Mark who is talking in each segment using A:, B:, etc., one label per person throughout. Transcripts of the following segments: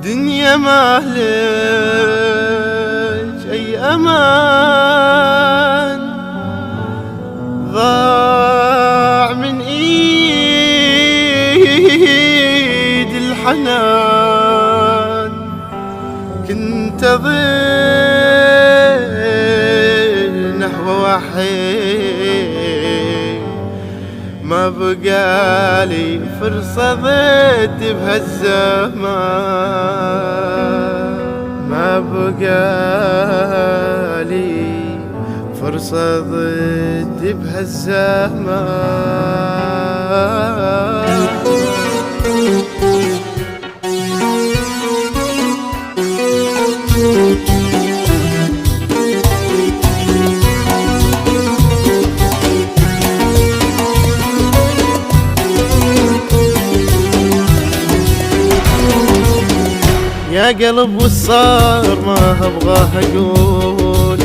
A: دنيا ما لك أي أمان، ضاع من إيد الحنان. كنت أضل نحو وحيد، ما بقالي فرصة ضد بهالزمان، ما بقالي فرصة ضد بهالزمان. يا قلب والصار ما ابغاه اقول،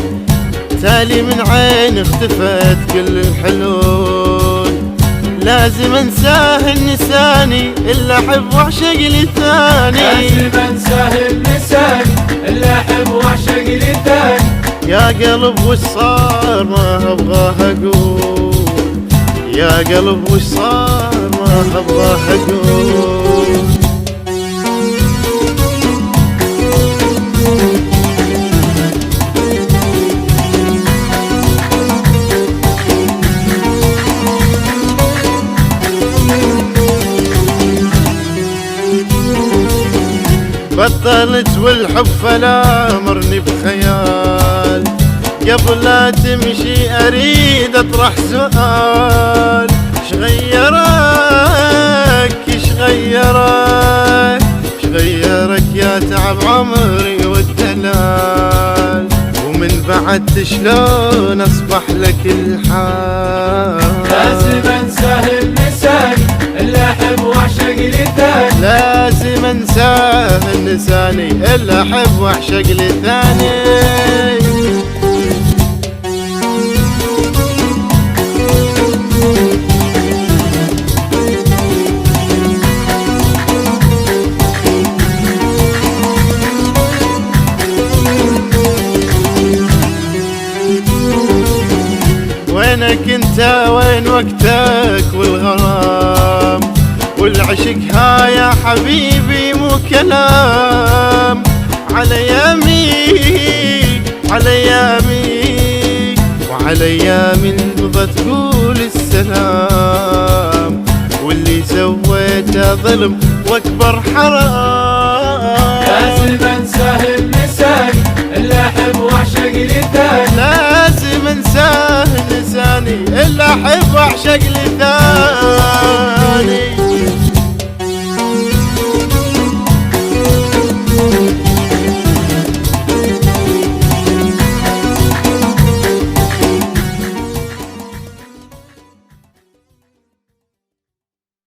A: تالي من عين اختفت كل الحلول. لازم انساه النساني الا احب واعشق لثاني،
B: لازم انساه النساني الا احب واعشق لثاني.
A: يا قلب والصار ما ابغاه اقول، يا قلب والصار ما ابغاه اقول. بطلت والحب فلا مرني بخيال، قبل لا تمشي اريد اطرح سؤال. ايش غيرك يا تعب عمري والدلال، ومن بعد شلون اصبح لك الحال.
B: لازم انساه النساني الا احب واعشق لثاني،
A: لازم انساه النساني الا احب واعشق لثاني. وينك انت وين وقتك والغرام، والعشق ها يا حبيبي مو كلام. على يامي البضة تقول السلام، واللي سويته ظلم واكبر حرام.
B: لازم انساه النساني الا احب واعشق لثاني،
A: لازم انساه النساني الا احب واعشق لثاني.